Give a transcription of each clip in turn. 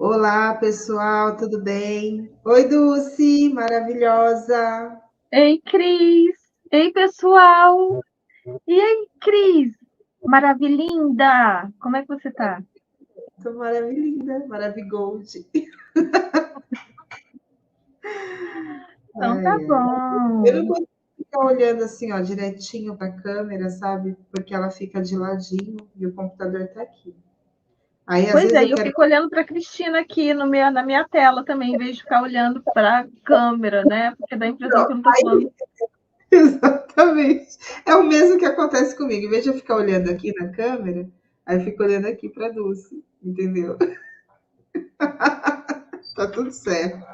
Olá, pessoal, tudo bem? Oi, Dulce, maravilhosa. Ei, Cris! Ei, pessoal! E aí, Cris? Maravilhinda! Como é que você tá? Tô maravilhinda, maravigold. Então Ai, tá ai. Eu não bom. consigo ficar olhando assim, ó, direitinho para a câmera, sabe? Porque ela fica de ladinho e o computador tá aqui. Aí, às Pois vezes, é, eu e eu quero. fico olhando para a Cristina aqui no na minha tela também, em vez de ficar olhando para a câmera, né? Porque dá a impressão que eu não tô falando. Exatamente. É o mesmo que acontece comigo. Em vez de eu ficar olhando aqui na câmera, aí eu fico olhando aqui para Dulce, entendeu? Tá tudo certo.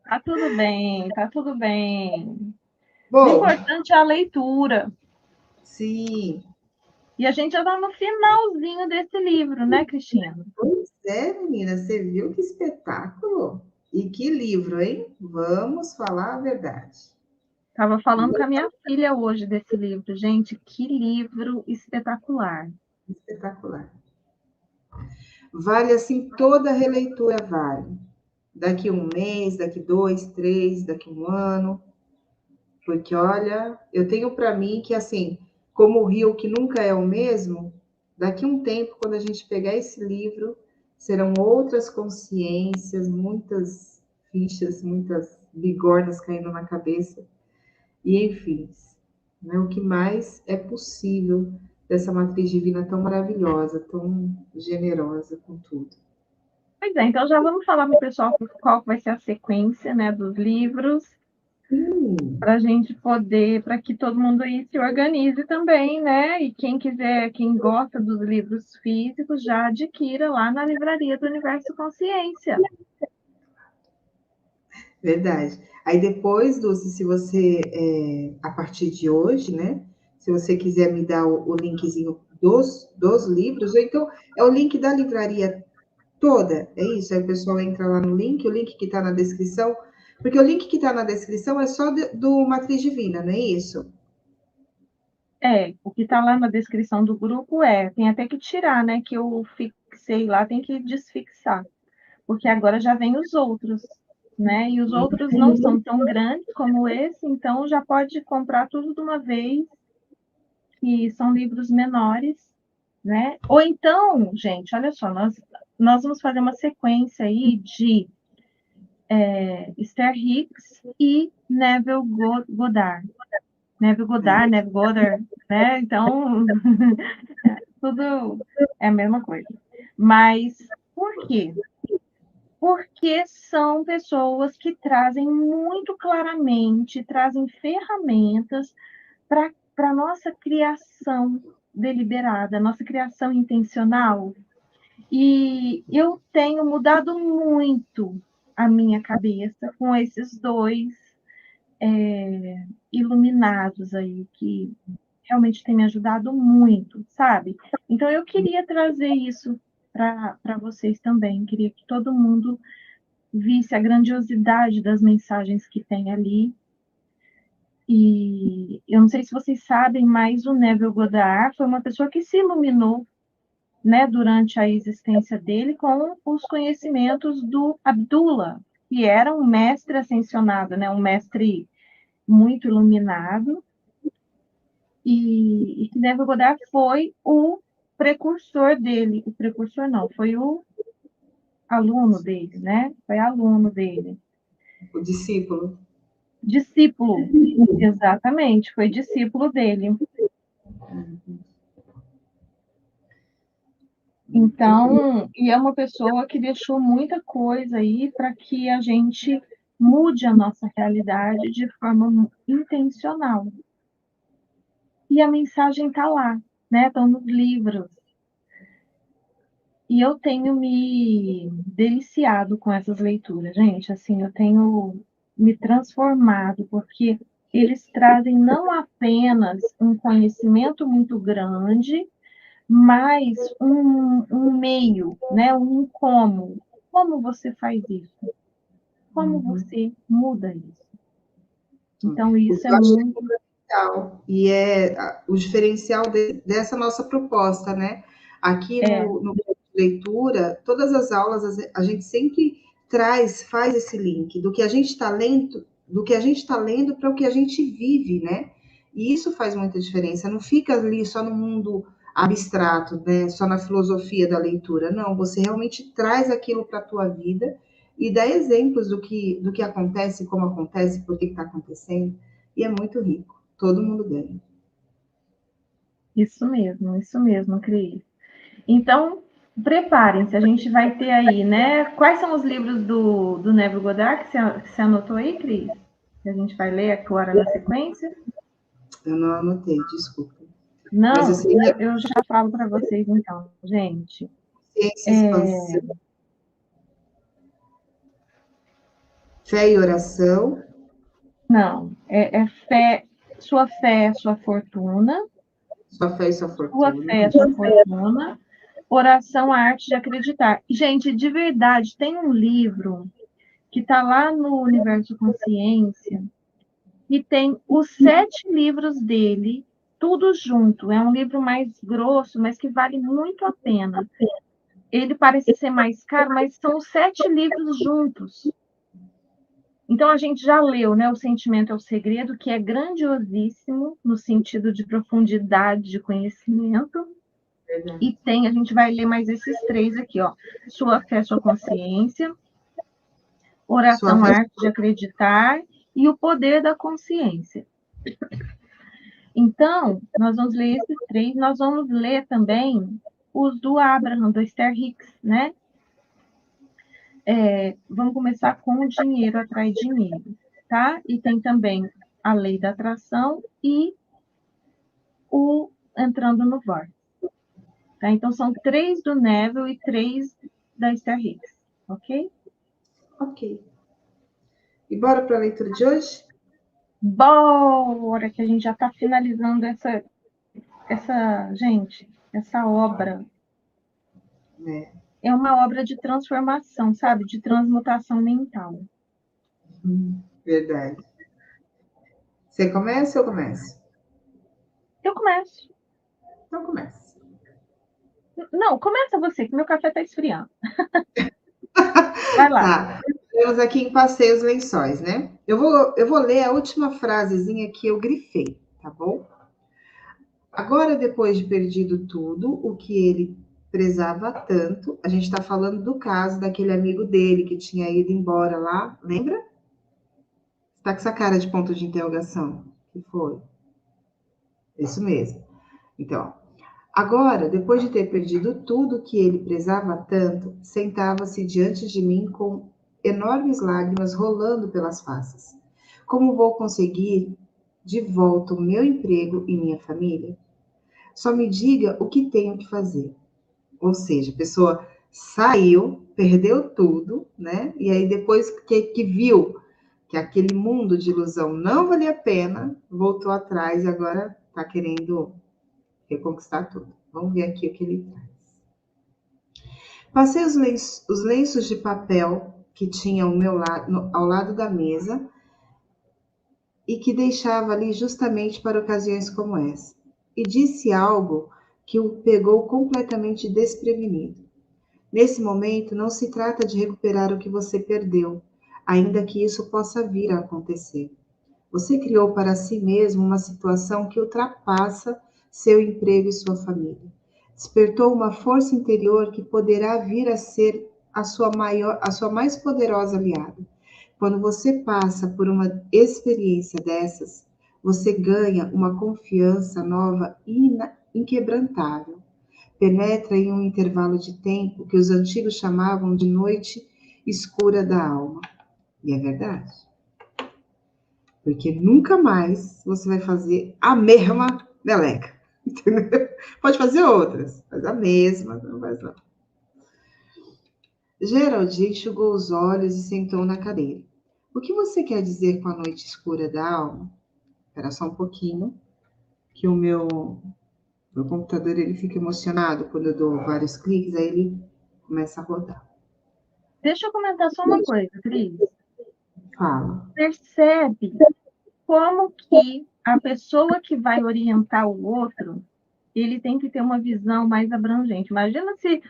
Tá tudo bem, tá tudo bem. O Bom, importante é a leitura. sim. E a gente já tá no finalzinho desse livro, né, Cristina? Pois é, menina, você viu que espetáculo? E que livro, hein? Vamos falar a verdade. Tava falando com a minha filha hoje desse livro. Gente, que livro espetacular. Espetacular. Vale assim, toda releitura vale. Daqui um mês, daqui dois, três, daqui um ano. Porque, olha, eu tenho para mim que, assim, como o rio que nunca é o mesmo, daqui um tempo, quando a gente pegar esse livro, serão outras consciências, muitas fichas, muitas bigornas caindo na cabeça. E enfim, né, o que mais é possível dessa matriz divina tão maravilhosa, tão generosa com tudo. Pois é, então já vamos falar para o pessoal qual vai ser a sequência, né, dos livros, Sim, para a gente poder, para que todo mundo aí se organize também, né? E quem quiser, quem gosta dos livros físicos, já adquira lá na livraria do Universo Consciência. verdade. Aí depois, Dulce, se você, a partir de hoje, né? Se você quiser me dar o linkzinho dos livros, ou então é o link da livraria toda, é isso? Aí o pessoal entra lá no link, o link que está na descrição, porque o link que está na descrição é só do Matriz Divina, não é isso? É, o que está lá na descrição do grupo tem até que tirar, né? Que eu fixei lá, tem que desfixar, porque agora já vem os outros, né? E os outros não são tão grandes como esse, então já pode comprar tudo de uma vez, que são livros menores, né? Ou então, gente, olha só, nós vamos fazer uma sequência aí de Esther Hicks e Neville Goddard. Neville Goddard, Neville Goddard, né? Então, tudo é a mesma coisa. Mas por quê? Porque são pessoas que trazem muito claramente, trazem ferramentas para a nossa criação deliberada, nossa criação intencional. E eu tenho mudado muito a minha cabeça com esses dois iluminados aí, que realmente tem me ajudado muito, sabe? Então eu queria trazer isso para vocês também, queria que todo mundo visse a grandiosidade das mensagens que tem ali. E eu não sei se vocês sabem, mas o Neville Goddard foi uma pessoa que se iluminou, né, durante a existência dele com os conhecimentos do Abdullah, que era um mestre ascensionado, né, um mestre muito iluminado, e que Neville Goddard foi o precursor dele, o precursor não, foi o aluno dele, né, foi aluno dele, O discípulo. discípulo, exatamente, foi discípulo dele. Então, e é uma pessoa que deixou muita coisa aí para que a gente mude a nossa realidade de forma intencional. E a mensagem está lá, né? Estão nos livros. E eu tenho me deliciado com essas leituras, gente. Assim, eu tenho me transformado, porque eles trazem não apenas um conhecimento muito grande, mas um meio, né? Um como. Como você faz isso? Como você muda isso? Então, O que isso é eu acho muito. fundamental, e é o diferencial dessa nossa proposta, né? Aqui É, no leitura, todas as aulas, a gente sempre faz esse link do que a gente está lendo, para o que a gente vive, né? E isso faz muita diferença. Não fica ali só no mundo abstrato, né? Só na filosofia da leitura. Não, você realmente traz aquilo para a tua vida e dá exemplos do que acontece, como acontece, por que está acontecendo. E é muito rico. Todo mundo ganha. Isso mesmo, Cris. Então, preparem-se, a gente vai ter aí, né? Quais são os livros do Neville Goddard que você anotou aí, Cris? Que a gente vai ler agora na sequência? Eu não anotei, desculpa. Mas Não, assim, eu já falo para vocês então, gente. ciência, expansão, fé e oração. Não, é fé, sua fortuna, Sua fé e sua fortuna. sua fortuna, oração, a arte de acreditar. Gente, de verdade, tem um livro que está lá no Universo Consciência, e tem os 7 livros dele, tudo junto. É um livro mais grosso, mas que vale muito a pena. Ele parece ser mais caro, mas são os 7 livros juntos. Então, a gente já leu, né? O Sentimento é o Segredo, que é grandiosíssimo no sentido de profundidade de conhecimento. E a gente vai ler mais esses 3 aqui, ó. Sua Fé, Sua Consciência, Oração, Arte de Acreditar e O Poder da Consciência. Então, nós vamos ler esses 3, nós vamos ler também os do Abraham, do Esther Hicks, né? Vamos começar com o dinheiro atrai dinheiro, tá? E tem também a lei da atração e o entrando no vórtice. Tá? Então, são 3 do Neville e 3 da Esther Hicks, ok? Ok. E bora para a leitura de hoje? Bora, que a gente já está finalizando essa obra. É uma obra de transformação, sabe? De transmutação mental. Verdade. Você começa ou eu começo? Eu começo. Então começa. Não, começa você, que meu café está esfriando. Vai lá. Tá. Temos aqui em Passeios Lençóis, né? Eu vou ler a última frasezinha que eu grifei, tá bom? Agora, depois de perdido tudo, o que ele prezava tanto, a gente está falando do caso daquele amigo dele que tinha ido embora lá, lembra? Tá com essa cara de ponto de interrogação. Que foi? Isso mesmo. Então, agora, depois de ter perdido tudo que ele prezava tanto, sentava-se diante de mim com enormes lágrimas rolando pelas faces. Como vou conseguir de volta o meu emprego e minha família? Só me diga o que tenho que fazer. Ou seja, a pessoa saiu, perdeu tudo, né? E aí depois que viu que aquele mundo de ilusão não valia a pena, voltou atrás e agora está querendo reconquistar tudo. Vamos ver aqui o que ele traz. Passei os lenços de papel que tinha ao lado da mesa e que deixava ali justamente para ocasiões como essa. E disse algo que o pegou completamente desprevenido. Nesse momento, não se trata de recuperar o que você perdeu, ainda que isso possa vir a acontecer. Você criou para si mesmo uma situação que ultrapassa seu emprego e sua família. Despertou uma força interior que poderá vir a ser a sua mais poderosa aliada. Quando você passa por uma experiência dessas, você ganha uma confiança nova e inquebrantável. Penetra em um intervalo de tempo que os antigos chamavam de noite escura da alma. E é verdade. Porque nunca mais você vai fazer a mesma meleca. Entendeu? Pode fazer outras, mas a mesma não vai não. Geraldine enxugou os olhos e sentou na cadeira. O que você quer dizer com a noite escura da alma? Espera só um pouquinho, que o meu computador ele fica emocionado quando eu dou vários cliques, aí ele começa a rodar. Deixa eu comentar só uma coisa, Cris. Fala. Percebe como que a pessoa que vai orientar o outro, ele tem que ter uma visão mais abrangente. Imagina se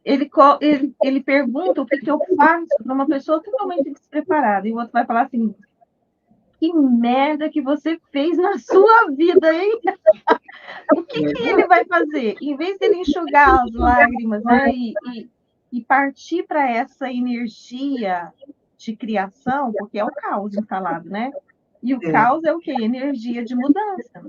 ele pergunta o que eu faço para uma pessoa totalmente despreparada. E o outro vai falar assim: que merda que você fez na sua vida, hein? O que ele vai fazer? Em vez dele enxugar as lágrimas, né, e partir para essa energia de criação, porque é o caos instalado, né? E o caos é o quê? Energia de mudança.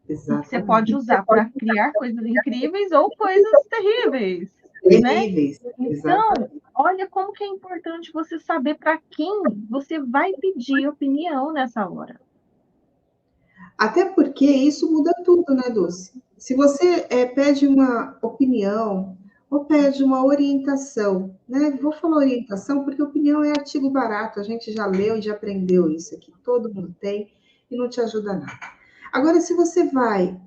E que você pode usar para criar coisas incríveis ou coisas terríveis. Terríveis. Né? Então, olha como que é importante você saber para quem você vai pedir opinião nessa hora. Até porque isso muda tudo, né, Dulce? Se você pede uma opinião ou pede uma orientação, né? Vou falar orientação porque opinião é artigo barato, a gente já leu e já aprendeu isso aqui, todo mundo tem e não te ajuda nada. Agora, se você vai,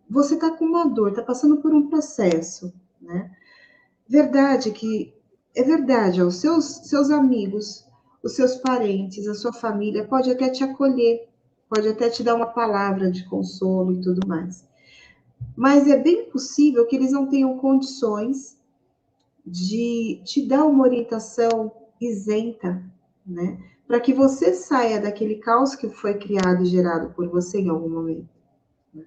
você está com uma dor, está passando por um processo, né? Verdade que é verdade, ó, os seus amigos, os seus parentes, a sua família pode até te acolher, pode até te dar uma palavra de consolo e tudo mais. Mas é bem possível que eles não tenham condições de te dar uma orientação isenta, né? Para que você saia daquele caos que foi criado e gerado por você em algum momento. Né?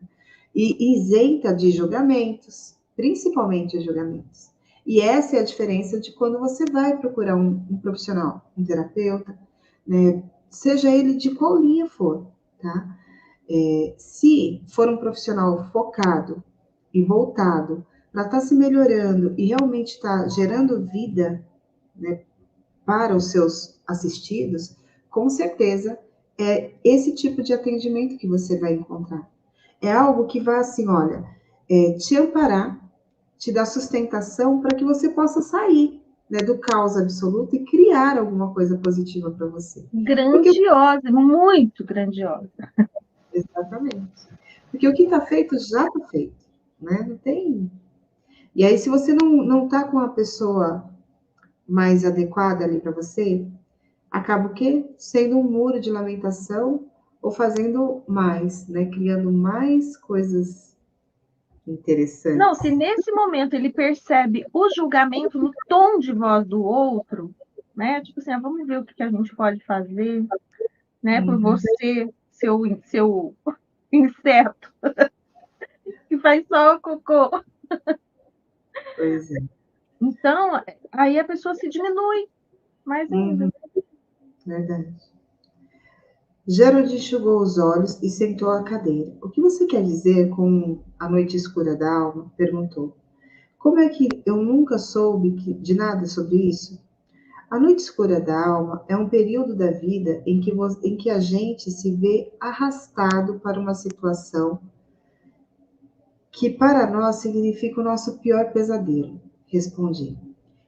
E isenta de julgamentos, principalmente julgamentos. E essa é a diferença de quando você vai procurar um profissional, um terapeuta, né? Seja ele de qual linha for, tá? Se for um profissional focado e voltado para estar se melhorando e realmente estar gerando vida, né, para os seus assistidos, com certeza é esse tipo de atendimento que você vai encontrar. É algo que vai assim, olha, te amparar, te dar sustentação para que você possa sair, né, do caos absoluto e criar alguma coisa positiva para você. Grandiosa, porque... muito grandiosa. Exatamente. Porque o que está feito já está feito, né? Não tem. E aí, se você não está com a pessoa mais adequada ali para você, acaba o quê? Sendo um muro de lamentação ou fazendo mais, né? Criando mais coisas interessantes. Não, se nesse momento ele percebe o julgamento no tom de voz do outro, né? Tipo assim, vamos ver o que a gente pode fazer, né? Por você, seu inseto, que faz só o cocô. Pois é. Então, aí a pessoa se diminui mais ainda. Verdade. Gerald enxugou os olhos e sentou à cadeira. O que você quer dizer com a noite escura da alma? Perguntou. Como é que eu nunca soube de nada sobre isso? A noite escura da alma é um período da vida em que a gente se vê arrastado para uma situação que para nós significa o nosso pior pesadelo, respondi.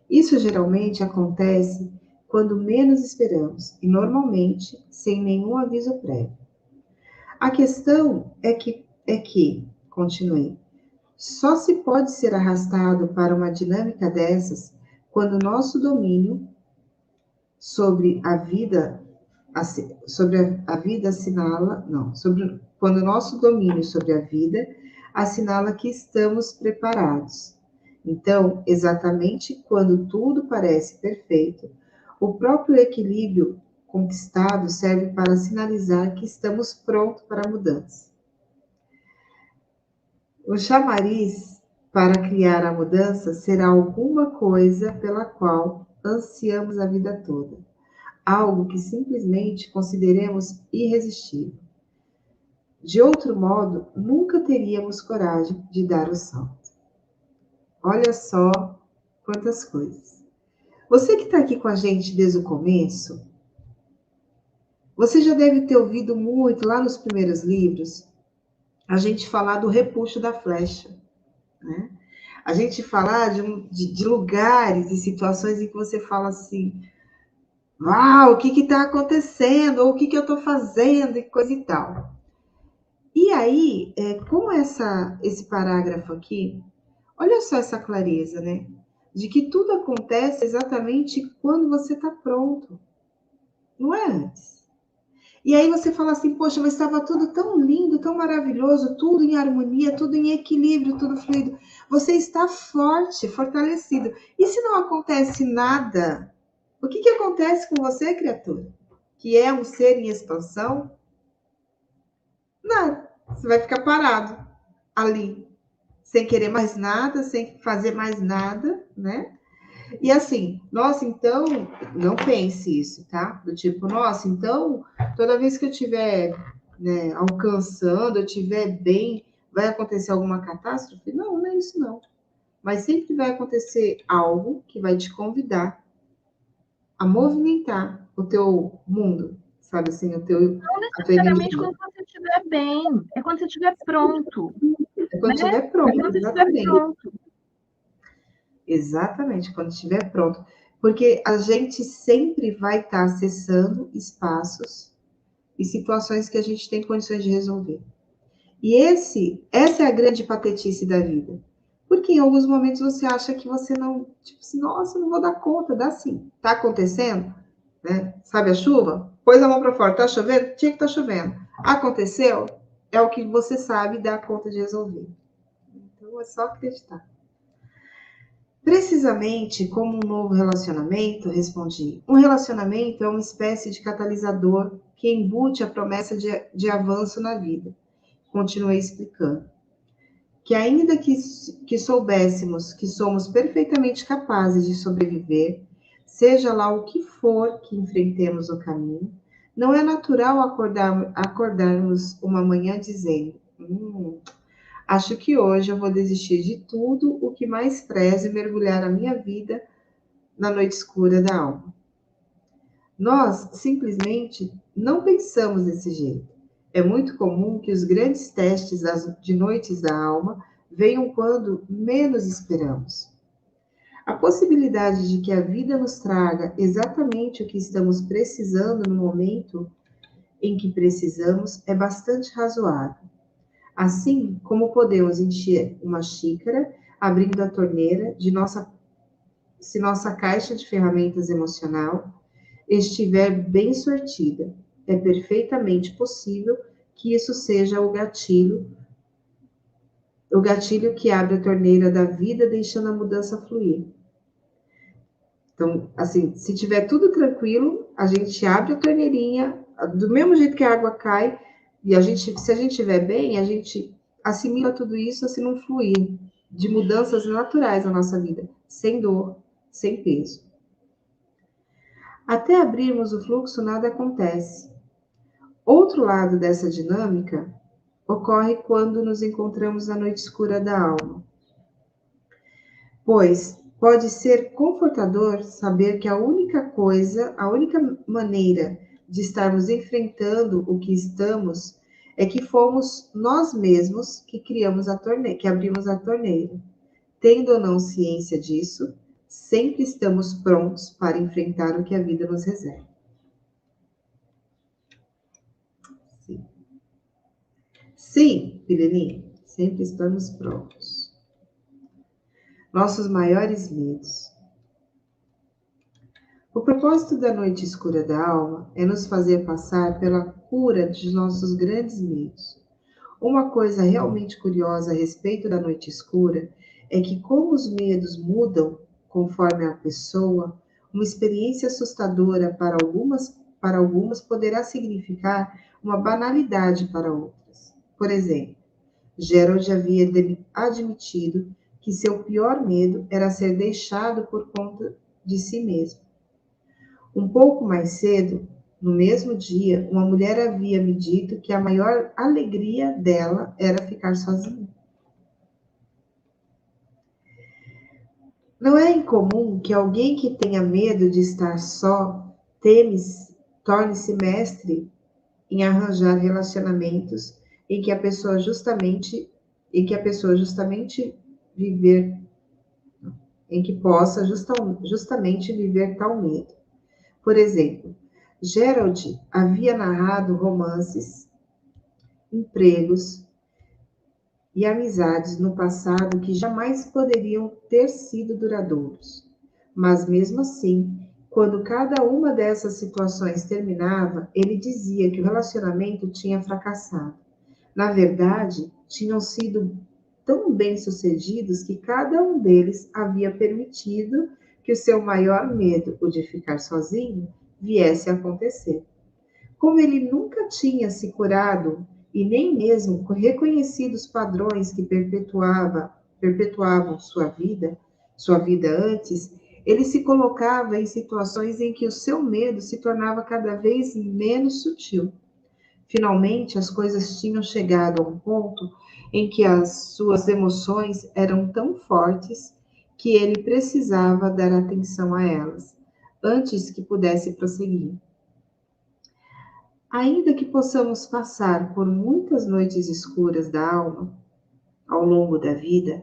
Isso geralmente acontece quando menos esperamos e normalmente sem nenhum aviso prévio. A questão é que, continuei, só se pode ser arrastado para uma dinâmica dessas quando nosso domínio sobre a vida assinala, não, quando o nosso domínio sobre a vida assinala que estamos preparados. Então, exatamente quando tudo parece perfeito, o próprio equilíbrio conquistado serve para sinalizar que estamos prontos para a mudança. O chamariz para criar a mudança será alguma coisa pela qual ansiamos a vida toda. Algo que simplesmente consideremos irresistível. De outro modo, nunca teríamos coragem de dar o salto. Olha só quantas coisas. Você que está aqui com a gente desde o começo, você já deve ter ouvido muito lá nos primeiros livros a gente falar do repuxo da flecha, né? A gente falar de lugares e situações em que você fala assim, uau, o que está acontecendo? Ou o que eu estou fazendo? E coisa e tal. E aí, com esse parágrafo aqui, olha só essa clareza, né? De que tudo acontece exatamente quando você está pronto, não é antes. E aí você fala assim, poxa, mas estava tudo tão lindo, tão maravilhoso, tudo em harmonia, tudo em equilíbrio, tudo fluido. Você está forte, fortalecido. E se não acontece nada, o que acontece com você, criatura? Que é um ser em expansão? Nada. Você vai ficar parado ali, sem querer mais nada, sem fazer mais nada, né? E assim, nossa, então, não pense isso, tá? Do tipo, nossa, então, toda vez que eu estiver, né, alcançando, eu estiver bem, vai acontecer alguma catástrofe? Não, não é isso não. Mas sempre vai acontecer algo que vai te convidar a movimentar o teu mundo, sabe assim, Não a tua necessariamente energia. quando você estiver bem, é quando você estiver pronto, É quando né? estiver É pronto, quando você estiver exatamente. pronto. Exatamente, quando estiver pronto. Porque a gente sempre vai estar acessando espaços e situações que a gente tem condições de resolver. E essa é a grande patetice da vida. Porque em alguns momentos você acha que você não, tipo assim, nossa, eu não vou dar conta, dá sim. Tá acontecendo, né? Sabe a chuva? Pôs a mão para fora, tá chovendo? Tinha que tá chovendo. Aconteceu? É o que você sabe dar conta de resolver. Então é só acreditar. Precisamente como um novo relacionamento, respondi. Um relacionamento é uma espécie de catalisador que embute a promessa de avanço na vida. Continuei explicando. Que ainda que soubéssemos que somos perfeitamente capazes de sobreviver, seja lá o que for que enfrentemos no caminho, não é natural acordarmos uma manhã dizendo: acho que hoje eu vou desistir de tudo o que mais prezo e mergulhar a minha vida na noite escura da alma. Nós simplesmente não pensamos desse jeito. É muito comum que os grandes testes de noites da alma venham quando menos esperamos. A possibilidade de que a vida nos traga exatamente o que estamos precisando no momento em que precisamos é bastante razoável. Assim como podemos encher uma xícara abrindo a torneira se nossa caixa de ferramentas emocional estiver bem sortida, é perfeitamente possível que isso seja o gatilho que abre a torneira da vida, deixando a mudança fluir. Então, assim, se tiver tudo tranquilo, a gente abre a torneirinha, do mesmo jeito que a água cai, e se a gente estiver bem, a gente assimila tudo isso assim num fluir de mudanças naturais na nossa vida, sem dor, sem peso. Até abrirmos o fluxo, nada acontece. Outro lado dessa dinâmica ocorre quando nos encontramos na noite escura da alma, pois pode ser confortador saber que a única maneira de estarmos enfrentando o que estamos é que fomos nós mesmos que criamos que abrimos a torneira. Tendo ou não ciência disso, sempre estamos prontos para enfrentar o que a vida nos reserva. Sim. Sim, Pirelinha, sempre estamos prontos. Nossos maiores medos. O propósito da noite escura da alma é nos fazer passar pela cura de nossos grandes medos. Uma coisa realmente curiosa a respeito da noite escura é que, como os medos mudam conforme a pessoa, uma experiência assustadora para algumas poderá significar uma banalidade para outras. Por exemplo, Gerald havia admitido que seu pior medo era ser deixado por conta de si mesmo. Um pouco mais cedo, no mesmo dia, uma mulher havia me dito que a maior alegria dela era ficar sozinha. Não é incomum que alguém que tenha medo de estar só torne-se mestre em arranjar relacionamentos em que a pessoa justamente viver, em que possa justamente viver tal medo. Por exemplo, Gerald havia narrado romances, empregos e amizades no passado que jamais poderiam ter sido duradouros, mas mesmo assim Quando cada uma dessas situações terminava, ele dizia que o relacionamento tinha fracassado. Na verdade, tinham sido tão bem-sucedidos que cada um deles havia permitido que o seu maior medo, o de ficar sozinho, viesse a acontecer. Como ele nunca tinha se curado e nem mesmo reconhecido os padrões que perpetuavam sua vida antes, ele se colocava em situações em que o seu medo se tornava cada vez menos sutil. Finalmente, as coisas tinham chegado a um ponto em que as suas emoções eram tão fortes que ele precisava dar atenção a elas, antes que pudesse prosseguir. Ainda que possamos passar por muitas noites escuras da alma ao longo da vida,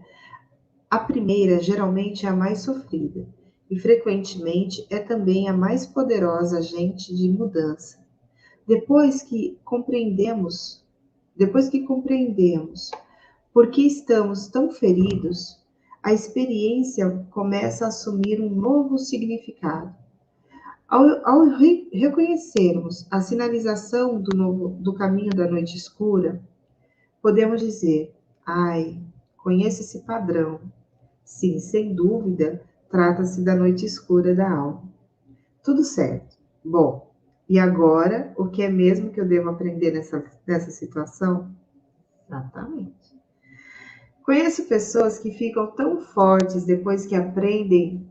a primeira geralmente é a mais sofrida e frequentemente é também a mais poderosa agente de mudança. Depois que compreendemos, depois que compreendemos por que estamos tão feridos, a experiência começa a assumir um novo significado. Ao reconhecermos a sinalização do caminho da noite escura, podemos dizer: ai, conheço esse padrão. Sim, sem dúvida, trata-se da noite escura da alma. Tudo certo. Bom, e agora, o que é mesmo que eu devo aprender nessa situação? Exatamente. Conheço pessoas que ficam tão fortes depois que aprendem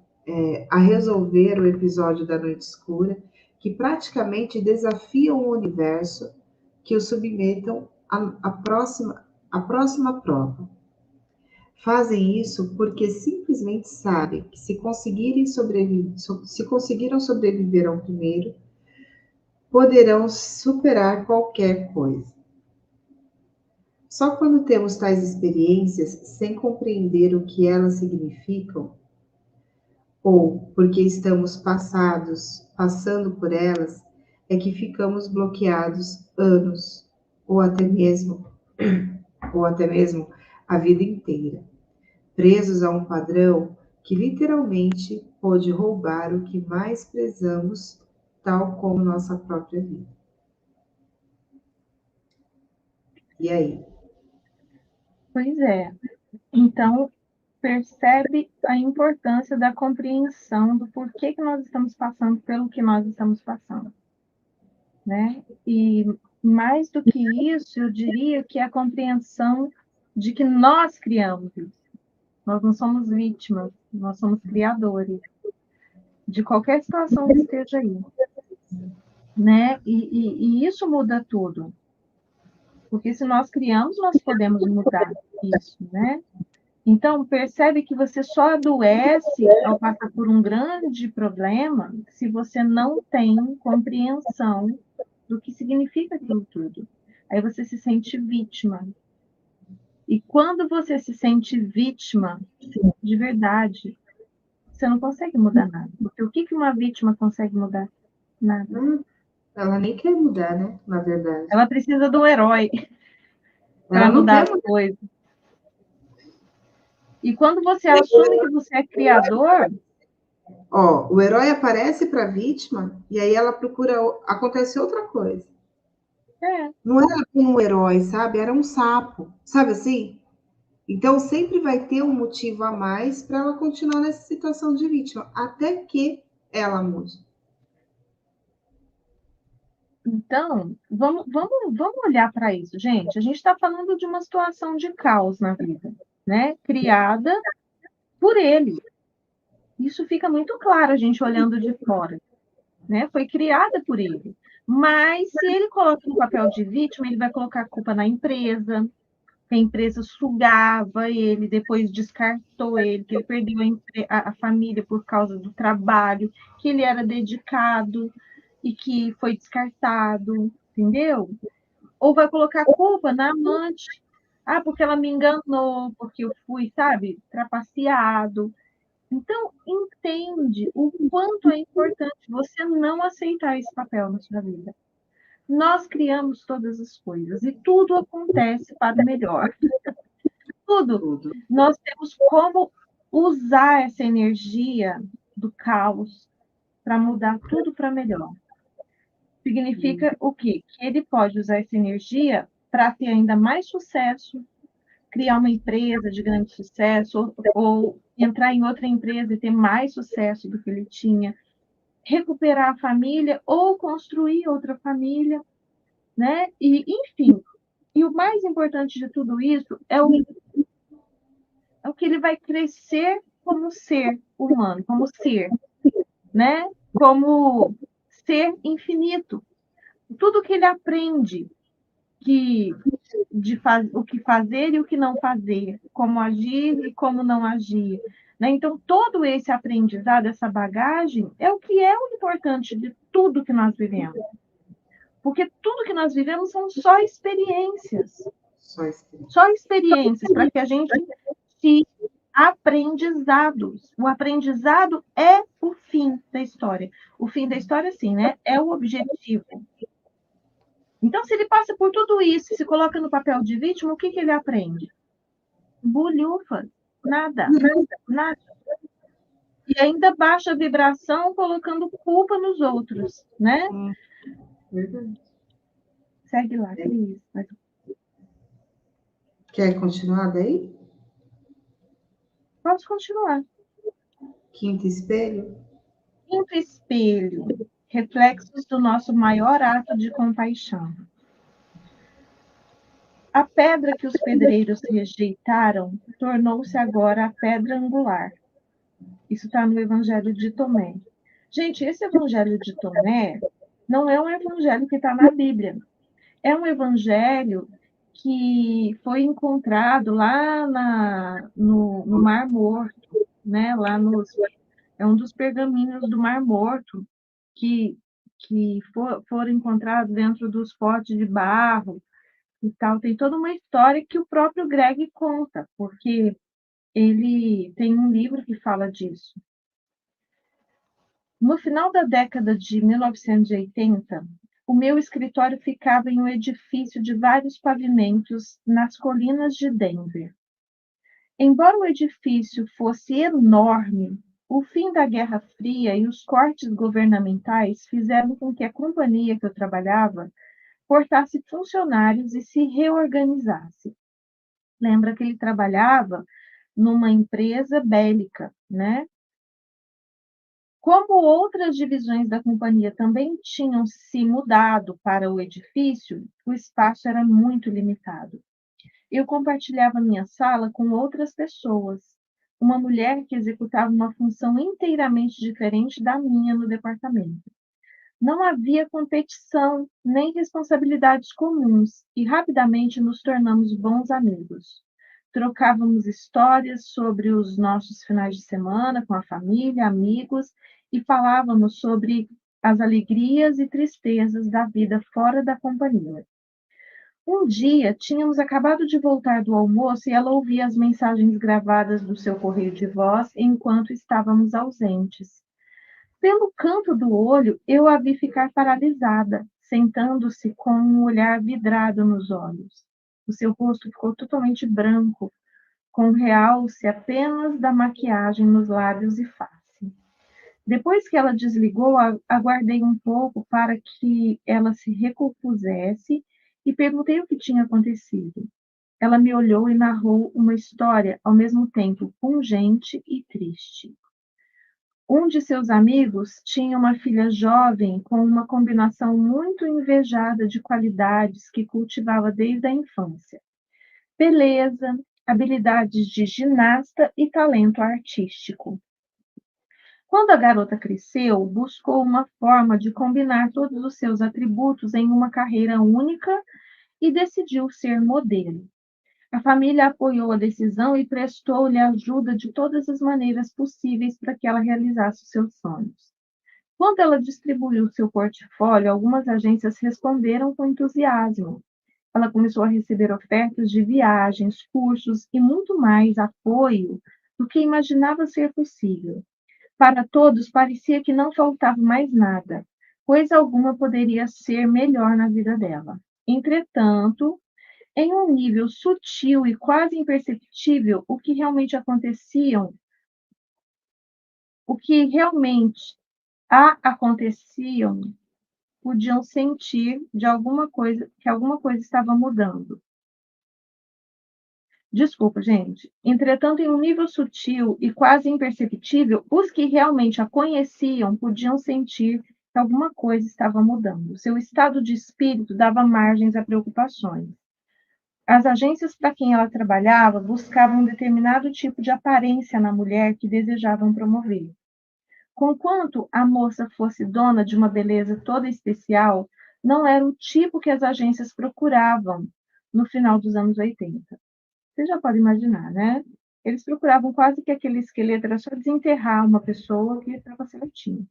a resolver o episódio da noite escura, que praticamente desafiam o universo que o submetam à próxima prova. Fazem isso porque simplesmente sabem que se conseguiram sobreviver ao primeiro, poderão superar qualquer coisa. Só quando temos tais experiências sem compreender o que elas significam, ou porque estamos passando por elas, é que ficamos bloqueados anos, ou até mesmo, ou até mesmo a vida inteira, presos a um padrão que literalmente pode roubar o que mais prezamos, tal como nossa própria vida. E aí? Pois é. Então, percebe a importância da compreensão do porquê que nós estamos passando pelo que nós estamos passando, né? E mais do que isso, eu diria que é a compreensão de que nós criamos isso. Nós não somos vítimas, nós somos criadores de qualquer situação que esteja aí, né? E isso muda tudo, porque se nós criamos, nós podemos mudar isso, né? Então, percebe que você só adoece ao passar por um grande problema se você não tem compreensão do que significa aquilo tudo. Aí você se sente vítima. E quando você se sente vítima, de verdade, você não consegue mudar nada. Porque o que uma vítima consegue mudar? Nada. Ela nem quer mudar, né? Na verdade. Ela precisa de um herói para mudar as coisas. E quando você assume que você é criador... o herói aparece para a vítima e aí ela procura... Acontece outra coisa. Não era um herói, sabe? Era um sapo. Sabe assim? Então, sempre vai ter um motivo a mais para ela continuar nessa situação de vítima, até que ela mude. Então, vamos olhar para isso, gente. A gente está falando de uma situação de caos na vida, né? Criada por ele. Isso fica muito claro a gente olhando de fora, né? Foi criada por ele. Mas se ele coloca no papel de vítima, ele vai colocar a culpa na empresa, que a empresa sugava ele, depois descartou ele, que ele perdeu a família por causa do trabalho, que ele era dedicado e que foi descartado, entendeu? Ou vai colocar a culpa na amante. Ah, porque ela me enganou, porque eu fui, sabe, trapaceado. Então, entende o quanto é importante você não aceitar esse papel na sua vida. Nós criamos todas as coisas e tudo acontece para o melhor. Tudo. Nós temos como usar essa energia do caos para mudar tudo para melhor. Significa o quê? Que ele pode usar essa energia para ter ainda mais sucesso, criar uma empresa de grande sucesso, ou entrar em outra empresa e ter mais sucesso do que ele tinha, recuperar a família ou construir outra família, né? E, enfim, e o mais importante de tudo isso é o que ele vai crescer como ser humano, como ser, né? Como ser infinito. Tudo que ele aprende que o que fazer e o que não fazer, como agir e como não agir. Né? Então, todo esse aprendizado, essa bagagem, é o que é o importante de tudo que nós vivemos. Porque tudo que nós vivemos são só experiências. Só experiências para que a gente se aprendizados. O aprendizado é o fim da história. O fim da história, sim, né? É o objetivo. Então, se ele passa por tudo isso e se coloca no papel de vítima, o que ele aprende? Bulhufas. Nada. Nada. E ainda baixa a vibração colocando culpa nos outros, né? Verdade. Segue lá, Cris. Quer continuar daí? Pode continuar. Quinto espelho? Quinto espelho. Reflexos do nosso maior ato de compaixão. A pedra que os pedreiros rejeitaram tornou-se agora a pedra angular. Isso está no Evangelho de Tomé. Gente, esse Evangelho de Tomé não é um evangelho que está na Bíblia. É um evangelho que foi encontrado lá no Mar Morto, né? É um dos pergaminhos do Mar Morto que foram encontrados dentro dos potes de barro e tal. Tem toda uma história que o próprio Greg conta, porque ele tem um livro que fala disso. No final da década de 1980, o meu escritório ficava em um edifício de vários pavimentos nas colinas de Denver. Embora o edifício fosse enorme, o fim da Guerra Fria e os cortes governamentais fizeram com que a companhia que eu trabalhava cortasse funcionários e se reorganizasse. Lembra que ele trabalhava numa empresa bélica, né? Como outras divisões da companhia também tinham se mudado para o edifício, o espaço era muito limitado. Eu compartilhava minha sala com outras pessoas, uma mulher que executava uma função inteiramente diferente da minha no departamento. Não havia competição nem responsabilidades comuns e rapidamente nos tornamos bons amigos. Trocávamos histórias sobre os nossos finais de semana com a família, amigos e falávamos sobre as alegrias e tristezas da vida fora da companhia. Um dia, tínhamos acabado de voltar do almoço e ela ouvia as mensagens gravadas do seu correio de voz enquanto estávamos ausentes. Pelo canto do olho, eu a vi ficar paralisada, sentando-se com um olhar vidrado nos olhos. O seu rosto ficou totalmente branco, com realce apenas da maquiagem nos lábios e face. Depois que ela desligou, aguardei um pouco para que ela se recompusesse e perguntei o que tinha acontecido. Ela me olhou e narrou uma história ao mesmo tempo pungente e triste. Um de seus amigos tinha uma filha jovem com uma combinação muito invejada de qualidades que cultivava desde a infância: beleza, habilidades de ginasta e talento artístico. Quando a garota cresceu, buscou uma forma de combinar todos os seus atributos em uma carreira única e decidiu ser modelo. A família apoiou a decisão e prestou-lhe ajuda de todas as maneiras possíveis para que ela realizasse seus sonhos. Quando ela distribuiu seu portfólio, algumas agências responderam com entusiasmo. Ela começou a receber ofertas de viagens, cursos e muito mais apoio do que imaginava ser possível. Para todos parecia que não faltava mais nada, coisa alguma poderia ser melhor na vida dela. Entretanto, em um nível sutil e quase imperceptível, o que realmente aconteciam, podiam sentir de alguma coisa, que alguma coisa estava mudando. Desculpa, gente. Entretanto, em um nível sutil e quase imperceptível, os que realmente a conheciam podiam sentir que alguma coisa estava mudando. Seu estado de espírito dava margens a preocupações. As agências para quem ela trabalhava buscavam um determinado tipo de aparência na mulher que desejavam promover. Conquanto a moça fosse dona de uma beleza toda especial, não era o tipo que as agências procuravam no final dos anos 80. Você já pode imaginar, né? Eles procuravam quase que aquele esqueleto, era só desenterrar uma pessoa que estava certinho.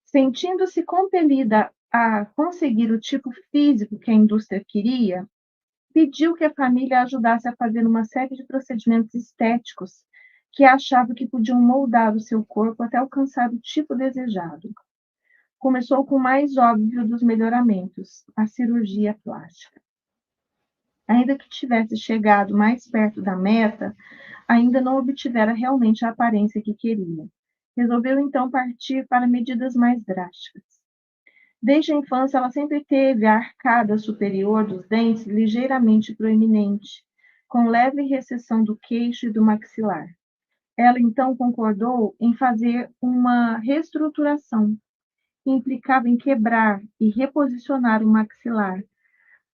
Sentindo-se compelida a conseguir o tipo físico que a indústria queria, pediu que a família ajudasse a fazer uma série de procedimentos estéticos que achava que podiam moldar o seu corpo até alcançar o tipo desejado. Começou com o mais óbvio dos melhoramentos, a cirurgia plástica. Ainda que tivesse chegado mais perto da meta, ainda não obtivera realmente a aparência que queria. Resolveu então partir para medidas mais drásticas. Desde a infância, ela sempre teve a arcada superior dos dentes ligeiramente proeminente, com leve recessão do queixo e do maxilar. Ela então concordou em fazer uma reestruturação, que implicava em quebrar e reposicionar o maxilar,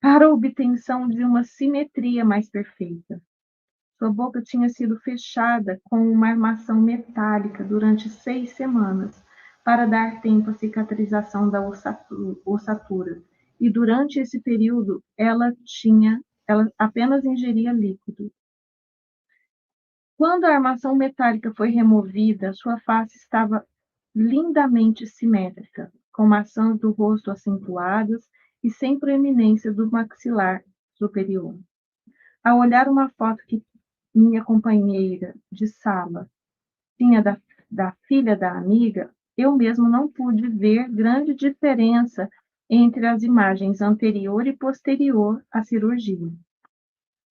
para a obtenção de uma simetria mais perfeita. Sua boca tinha sido fechada com uma armação metálica durante 6 semanas, para dar tempo à cicatrização da ossatura. E durante esse período, ela apenas ingeria líquido. Quando a armação metálica foi removida, sua face estava lindamente simétrica, com maçãs do rosto acentuadas e sem proeminência do maxilar superior. Ao olhar uma foto que minha companheira de sala tinha da filha da amiga, eu mesmo não pude ver grande diferença entre as imagens anterior e posterior à cirurgia.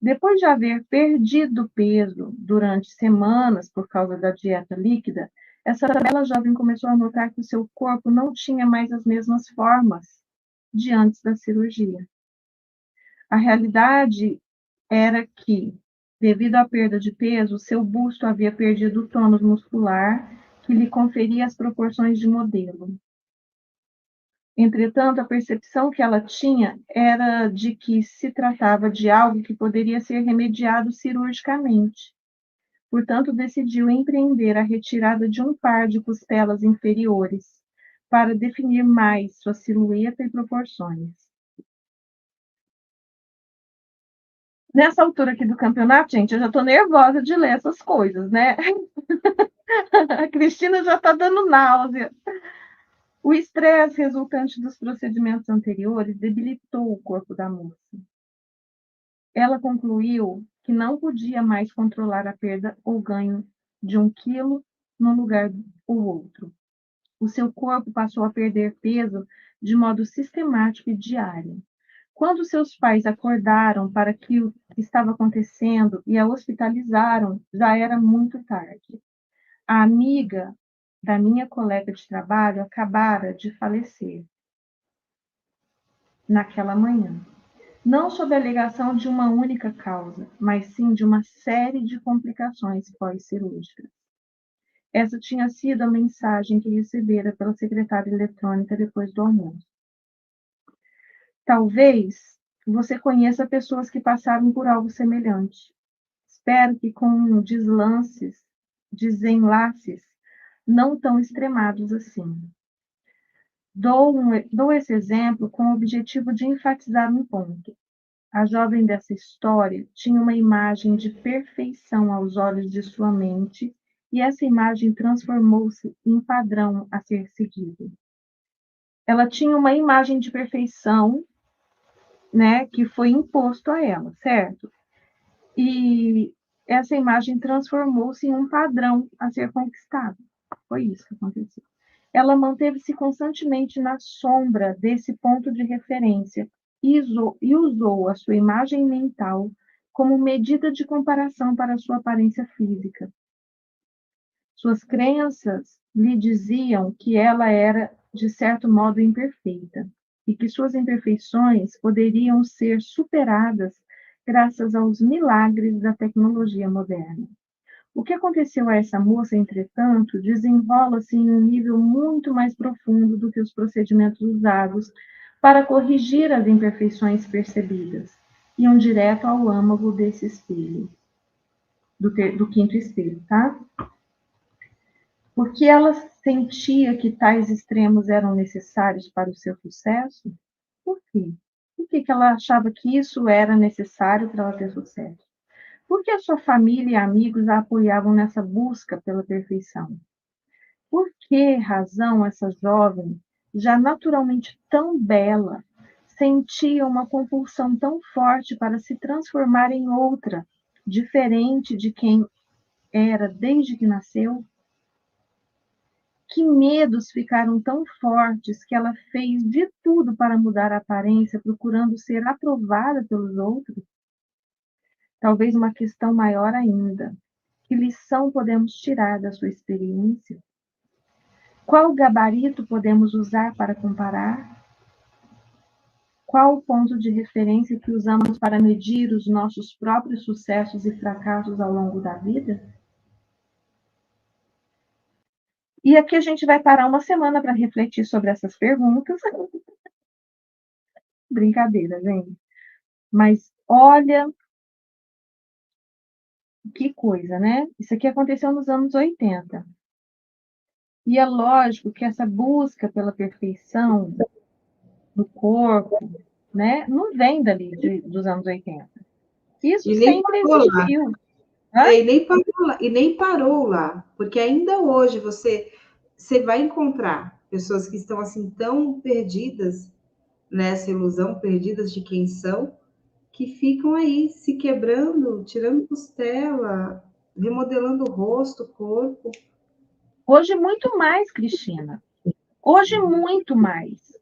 Depois de haver perdido peso durante semanas por causa da dieta líquida, essa bela jovem começou a notar que o seu corpo não tinha mais as mesmas formas de antes da cirurgia. A realidade era que, devido à perda de peso, seu busto havia perdido o tônus muscular que lhe conferia as proporções de modelo. Entretanto, a percepção que ela tinha era de que se tratava de algo que poderia ser remediado cirurgicamente. Portanto, decidiu empreender a retirada de um par de costelas inferiores, para definir mais sua silhueta e proporções. Nessa altura aqui do campeonato, gente, eu já estou nervosa de ler essas coisas, né? A Cristina já está dando náusea. O estresse resultante dos procedimentos anteriores debilitou o corpo da moça. Ela concluiu que não podia mais controlar a perda ou ganho de 1 quilo no lugar do outro. O seu corpo passou a perder peso de modo sistemático e diário. Quando seus pais acordaram para que o que estava acontecendo e a hospitalizaram, já era muito tarde. A amiga da minha colega de trabalho acabara de falecer naquela manhã. Não sob a alegação de uma única causa, mas sim de uma série de complicações pós-cirúrgicas. Essa tinha sido a mensagem que recebera pela secretária eletrônica depois do almoço. Talvez você conheça pessoas que passaram por algo semelhante. Espero que com desenlaces não tão extremados assim. Dou esse exemplo com o objetivo de enfatizar um ponto. A jovem dessa história tinha uma imagem de perfeição aos olhos de sua mente, e essa imagem transformou-se em padrão a ser seguido. Ela tinha uma imagem de perfeição, né, que foi imposto a ela, certo? E essa imagem transformou-se em um padrão a ser conquistado. Foi isso que aconteceu. Ela manteve-se constantemente na sombra desse ponto de referência e usou a sua imagem mental como medida de comparação para a sua aparência física. Suas crenças lhe diziam que ela era, de certo modo, imperfeita e que suas imperfeições poderiam ser superadas graças aos milagres da tecnologia moderna. O que aconteceu a essa moça, entretanto, desenrola-se em um nível muito mais profundo do que os procedimentos usados para corrigir as imperfeições percebidas. Iam direto ao âmago desse espelho, do quinto espelho, tá? Porque ela sentia que tais extremos eram necessários para o seu sucesso? Por quê? Por que ela achava que isso era necessário para ela ter sucesso? Porque a sua família e amigos a apoiavam nessa busca pela perfeição? Por que razão essa jovem, já naturalmente tão bela, sentia uma compulsão tão forte para se transformar em outra, diferente de quem era desde que nasceu? Que medos ficaram tão fortes que ela fez de tudo para mudar a aparência, procurando ser aprovada pelos outros? Talvez uma questão maior ainda. Que lição podemos tirar da sua experiência? Qual gabarito podemos usar para comparar? Qual o ponto de referência que usamos para medir os nossos próprios sucessos e fracassos ao longo da vida? E aqui a gente vai parar uma semana para refletir sobre essas perguntas. Brincadeira, gente. Mas olha que coisa, né? Isso aqui aconteceu nos anos 80. E é lógico que essa busca pela perfeição do corpo, né, não vem dali dos anos 80. Isso E nem sempre parou lá. existiu. Hã? E nem parou lá, porque ainda hoje você vai encontrar pessoas que estão assim tão perdidas nessa ilusão, perdidas de quem são, que ficam aí se quebrando, tirando costela, remodelando o rosto, o corpo. Hoje muito mais, Cristina. Hoje muito mais.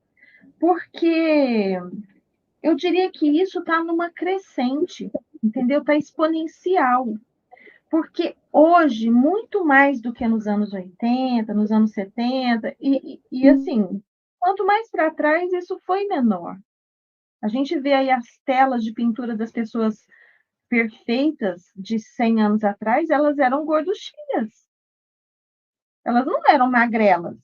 Porque eu diria que isso está numa crescente, entendeu? Está exponencial. Porque hoje, muito mais do que nos anos 80, nos anos 70, e assim, quanto mais para trás, isso foi menor. A gente vê aí as telas de pintura das pessoas perfeitas de 100 anos atrás, elas eram gorduchinhas. Elas não eram magrelas.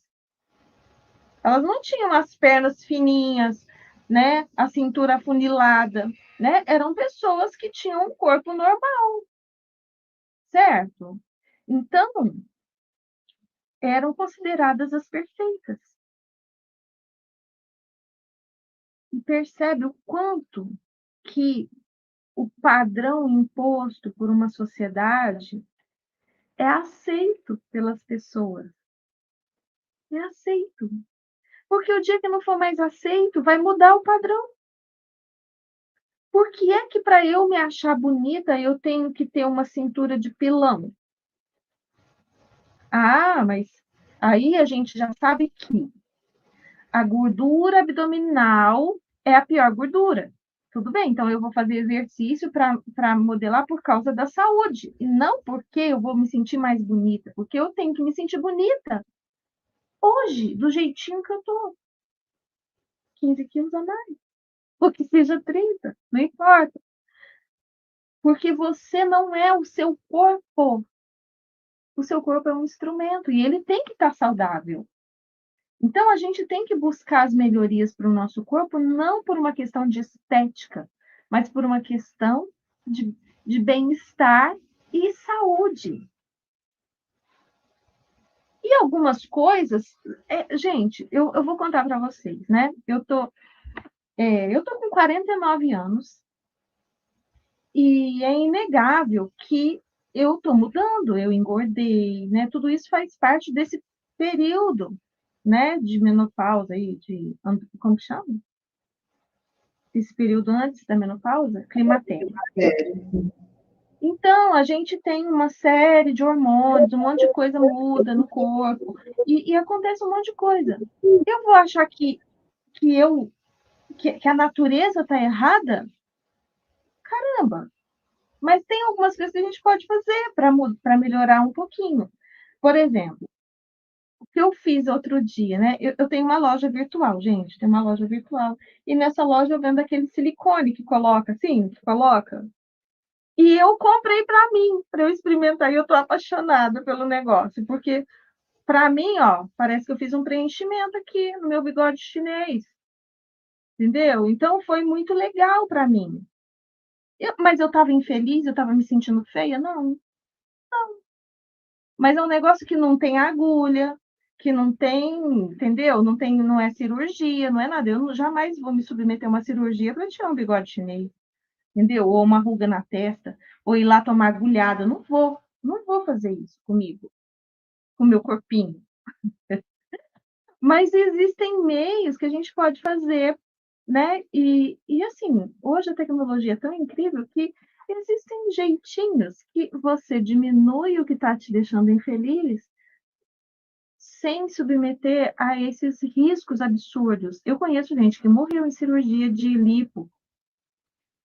Elas não tinham as pernas fininhas, né? A cintura afunilada, né? Eram pessoas que tinham um corpo normal, certo? Então, eram consideradas as perfeitas. E percebe o quanto que o padrão imposto por uma sociedade é aceito pelas pessoas. É aceito. Porque o dia que não for mais aceito, vai mudar o padrão. Por que é que para eu me achar bonita, eu tenho que ter uma cintura de pilão? Ah, mas aí a gente já sabe que a gordura abdominal é a pior gordura. Tudo bem, então eu vou fazer exercício para modelar por causa da saúde, e não porque eu vou me sentir mais bonita, porque eu tenho que me sentir bonita hoje, do jeitinho que eu tô. 15 quilos a mais, ou que seja 30, não importa. Porque você não é o seu corpo. O seu corpo é um instrumento e ele tem que estar saudável. Então, a gente tem que buscar as melhorias para o nosso corpo, não por uma questão de estética, mas por uma questão de bem-estar e saúde. E algumas coisas, gente, eu vou contar para vocês, né? Eu tô com 49 anos e é inegável que eu estou mudando, eu engordei, né? Tudo isso faz parte desse período, né? De menopausa aí, como que chama? Esse período antes da menopausa, climatério. Então, a gente tem uma série de hormônios, um monte de coisa muda no corpo, e acontece um monte de coisa. Eu vou achar que a natureza está errada? Caramba! Mas tem algumas coisas que a gente pode fazer para melhorar um pouquinho. Por exemplo, o que eu fiz outro dia, né? Eu tenho uma loja virtual, gente, tem uma loja virtual. E nessa loja eu vendo aquele silicone que coloca, assim, que coloca. E eu comprei para mim, para eu experimentar. E eu tô apaixonada pelo negócio, porque para mim, ó, parece que eu fiz um preenchimento aqui no meu bigode chinês, entendeu? Então foi muito legal para mim. Mas eu estava infeliz, eu estava me sentindo feia? Não. Mas é um negócio que não tem agulha, que não tem, entendeu? Não tem, não é cirurgia, não é nada. Jamais vou me submeter a uma cirurgia para tirar um bigode chinês, entendeu? Ou uma ruga na testa, ou ir lá tomar agulhada. Eu não vou fazer isso comigo, com o meu corpinho. Mas existem meios que a gente pode fazer, né? E assim, hoje a tecnologia é tão incrível que existem jeitinhos que você diminui o que está te deixando infeliz sem submeter a esses riscos absurdos. Eu conheço gente que morreu em cirurgia de lipo.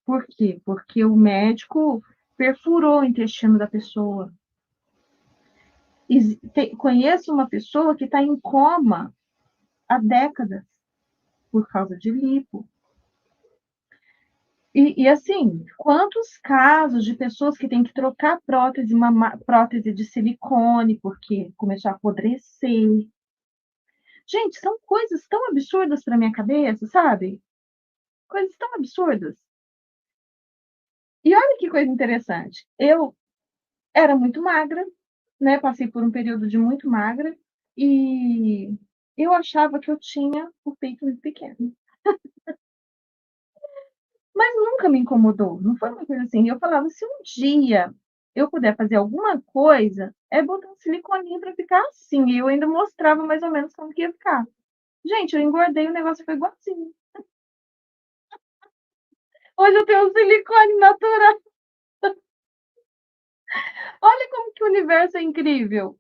Por quê? Porque o médico perfurou o intestino da pessoa. Conheço uma pessoa que está em coma há décadas por causa de lipo. E assim, quantos casos de pessoas que têm que trocar prótese, uma prótese de silicone, porque começou a apodrecer. Gente, são coisas tão absurdas para minha cabeça, sabe? Coisas tão absurdas. E olha que coisa interessante. Eu era muito magra, né? Passei por um período de muito magra e eu achava que eu tinha o peito muito pequeno. Mas nunca me incomodou, não foi uma coisa assim. Eu falava, se um dia eu puder fazer alguma coisa, é botar um siliconinho para ficar assim. E eu ainda mostrava mais ou menos como que ia ficar. Gente, eu engordei, o negócio foi igualzinho. Hoje eu tenho um silicone natural. Olha como que o universo é incrível.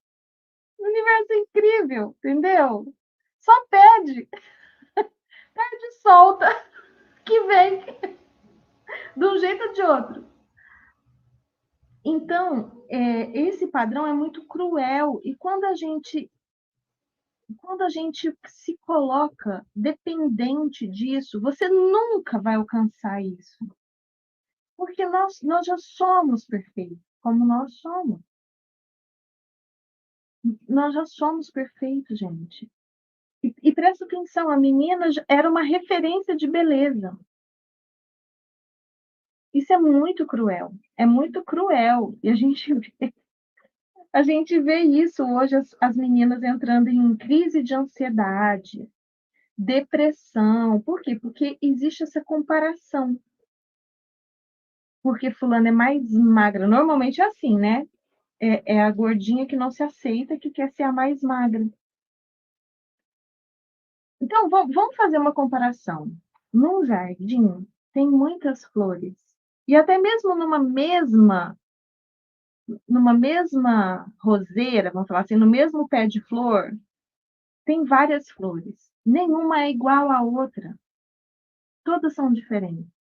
O universo é incrível, entendeu? Só pede, pede e solta, que vem de um jeito ou de outro. Então, esse padrão é muito cruel. E quando a gente se coloca dependente disso, você nunca vai alcançar isso. Porque nós já somos perfeitos, como nós somos. Nós já somos perfeitos, gente. E presta atenção, a menina era uma referência de beleza. Isso é muito cruel. É muito cruel. E a gente vê isso hoje, as meninas entrando em crise de ansiedade, depressão. Por quê? Porque existe essa comparação. Porque fulana é mais magra. Normalmente é assim, né? É a gordinha que não se aceita, que quer ser a mais magra. Então, vamos fazer uma comparação. Num jardim, tem muitas flores. E até mesmo numa mesma roseira, vamos falar assim, no mesmo pé de flor, tem várias flores. Nenhuma é igual à outra. Todas são diferentes.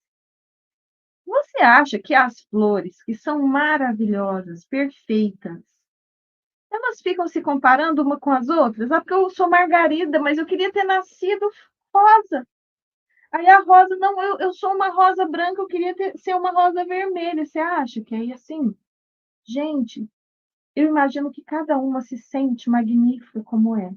Você acha que as flores, que são maravilhosas, perfeitas, elas ficam se comparando uma com as outras? Ah, porque eu sou margarida, mas eu queria ter nascido rosa. Aí a rosa, não, eu sou uma rosa branca, eu queria ser uma rosa vermelha. Você acha que é assim? Gente, eu imagino que cada uma se sente magnífica como é.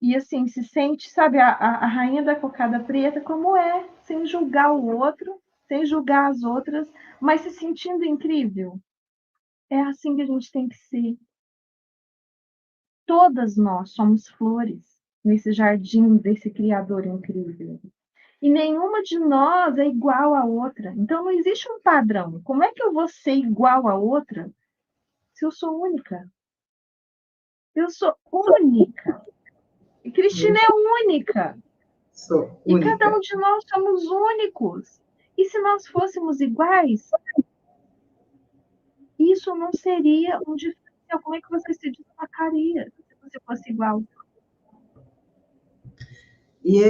E assim, se sente, sabe, a rainha da cocada preta como é, sem julgar o outro, sem julgar as outras, mas se sentindo incrível. É assim que a gente tem que ser. Todas nós somos flores nesse jardim desse Criador incrível. E nenhuma de nós é igual à outra. Então não existe um padrão. Como é que eu vou ser igual à outra se eu sou única? Eu sou única. E Cristina é única. Sou E cada um única. de nós somos únicos. E se nós fôssemos iguais, isso não seria um diferencial. Como é que você se destacaria se você fosse igual? E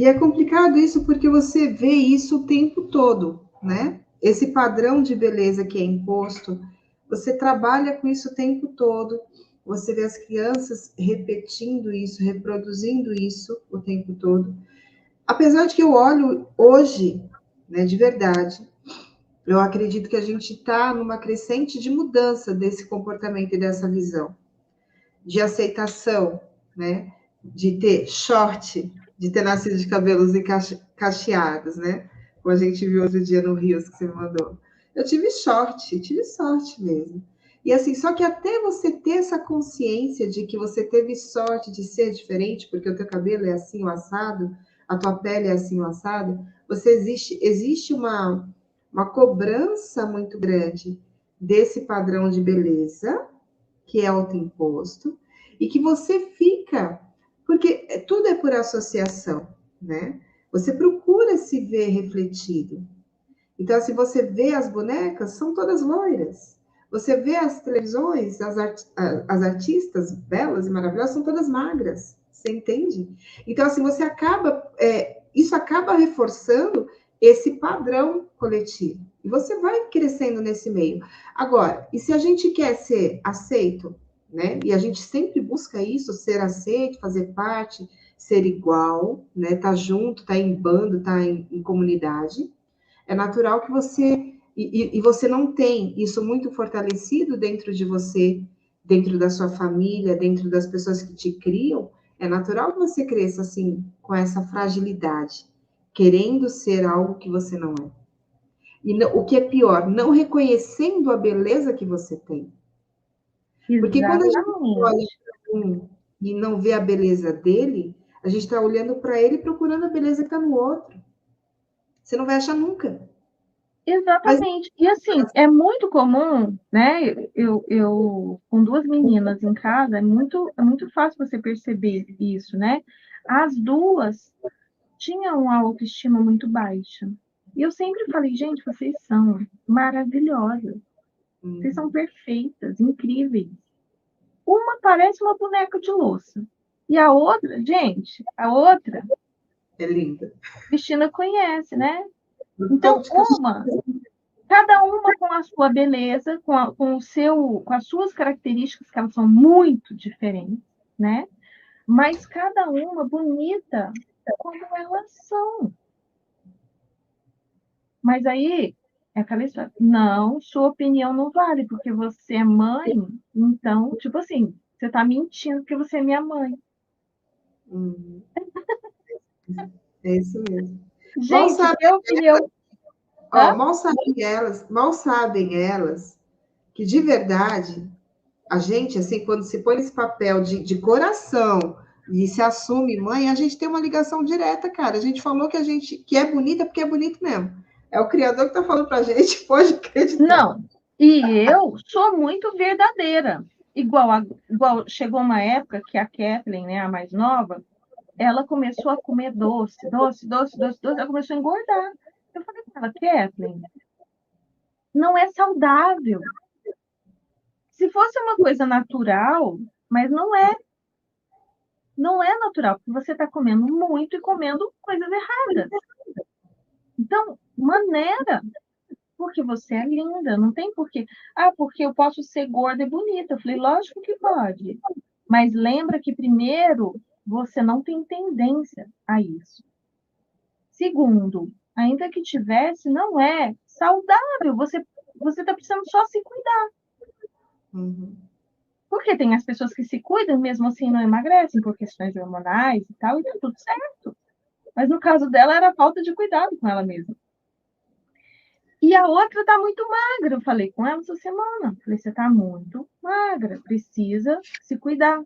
é complicado isso porque você vê isso o tempo todo, né? Esse padrão de beleza que é imposto. Você trabalha com isso o tempo todo, você vê as crianças repetindo isso, reproduzindo isso o tempo todo. Apesar de que eu olho hoje, né, de verdade, eu acredito que a gente está numa crescente de mudança desse comportamento e dessa visão, de aceitação, né, de ter short, de ter nascido de cabelos cacheados, né, como a gente viu outro dia no Rios que você me mandou. Eu tive sorte mesmo. E assim, só que até você ter essa consciência de que você teve sorte de ser diferente, porque o teu cabelo é assim, o assado, a tua pele é assim, o assado, existe uma cobrança muito grande desse padrão de beleza, que é autoimposto, e que você fica, porque tudo é por associação, né? Você procura se ver refletido. Então, se você vê as bonecas, são todas loiras. Você vê as televisões, as artistas belas e maravilhosas, são todas magras. Você entende? Então, assim, você acaba, isso acaba reforçando esse padrão coletivo. E você vai crescendo nesse meio. Agora, e se a gente quer ser aceito, né? E a gente sempre busca isso, ser aceito, fazer parte, ser igual, né? Tá junto, tá em bando, tá em comunidade. É natural que você. E você não tem isso muito fortalecido dentro de você, dentro da sua família, dentro das pessoas que te criam. É natural que você cresça assim, com essa fragilidade, querendo ser algo que você não é. E não, o que é pior, não reconhecendo a beleza que você tem. Porque quando a gente olha Exatamente. para um e não vê a beleza dele, a gente está olhando para ele e procurando a beleza que está no outro. Você não vai achar nunca. Mas Exatamente. E assim, é muito comum, né? Eu com duas meninas em casa, é muito fácil você perceber isso, né? As duas tinham uma autoestima muito baixa. E eu sempre falei, gente, vocês são maravilhosas, vocês são perfeitas, incríveis. Uma parece uma boneca de louça. E a outra, gente, a outra, é linda. Cristina conhece, né? Todo Então, de cada uma com a sua beleza, com as suas características, que elas são muito diferentes, né? Mas cada uma bonita como elas são. Mas aí é aquela história. Não, sua opinião não vale, porque você é mãe, então, tipo assim, você está mentindo porque você é minha mãe. É isso mesmo. Mal Gente, sabem, que opinião. Hã? ó, mal sabem elas que de verdade a gente, assim, quando se põe nesse papel de coração e se assume mãe, a gente tem uma ligação direta, cara. A gente falou que a gente que é bonita porque é bonito mesmo. É o Criador que tá falando pra gente, pode acreditar. Não. E eu sou muito verdadeira. Igual chegou uma época que a Kathleen, né, a mais nova, ela começou a comer doce, doce, doce, doce, doce, ela começou a engordar. Eu falei para ela, Kathleen, não é saudável. Se fosse uma coisa natural, mas não é. Não é natural, porque você está comendo muito e comendo coisas erradas. Então, maneira, porque você é linda, não tem porquê. Ah, porque eu posso ser gorda e bonita. Eu falei, lógico que pode. Mas lembra que, primeiro, você não tem tendência a isso. Segundo, ainda que tivesse, não é saudável. Você está precisando só se cuidar. Uhum. Porque tem as pessoas que se cuidam, mesmo assim não emagrecem por questões hormonais e tal, e tá tudo certo. Mas no caso dela era falta de cuidado com ela mesma. E a outra tá muito magra. Eu falei com ela essa semana. Falei, você tá muito magra, precisa se cuidar.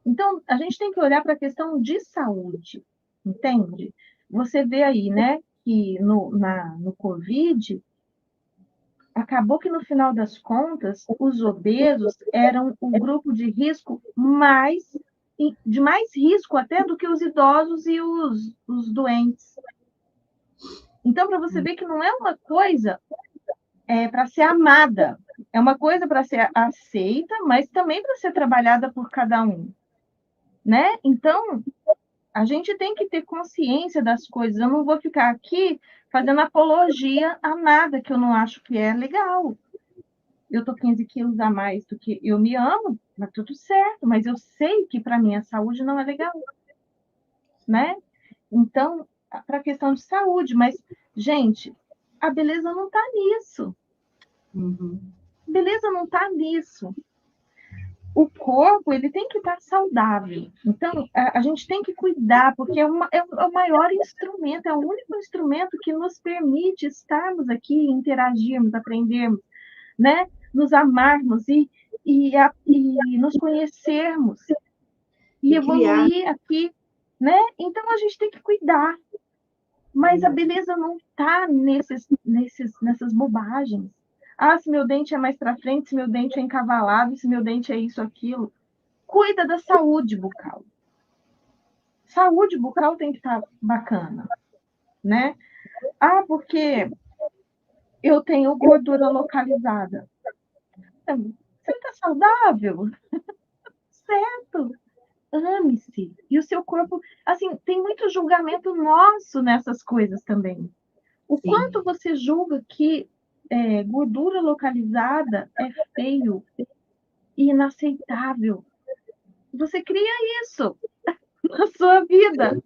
Então, a gente tem que olhar para a questão de saúde, entende? Você vê aí, né, que no Covid, acabou que no final das contas, os obesos eram o grupo de risco de mais risco até do que os idosos e os doentes. Então, para você ver que não é uma coisa para ser amada, é uma coisa para ser aceita, mas também para ser trabalhada por cada um, né? Então, a gente tem que ter consciência das coisas. Eu não vou ficar aqui fazendo apologia a nada que eu não acho que é legal. eu tô 15 quilos a mais do que eu me amo, mas tudo certo, mas eu sei que para minha saúde não é legal, né? Então, para a questão de saúde, mas, gente, a beleza não está nisso. Uhum. Beleza não está nisso. O corpo, ele tem que estar saudável. Então, a gente tem que cuidar, porque é o maior instrumento, é o único instrumento que nos permite estarmos aqui, interagirmos, aprendermos, né? Nos amarmos e nos conhecermos e E criar. evoluir aqui, né? Então, a gente tem que cuidar. Mas a beleza não está nessas bobagens. Ah, se meu dente é mais para frente, se meu dente é encavalado, se meu dente é isso, aquilo. Cuida da saúde bucal. Saúde bucal tem que estar bacana, né? Ah, porque eu tenho gordura localizada. Você está saudável? Certo. Ame-se. E o seu corpo, assim, tem muito julgamento nosso nessas coisas também. O Sim. quanto você julga que gordura localizada é feio e inaceitável? Você cria isso na sua vida.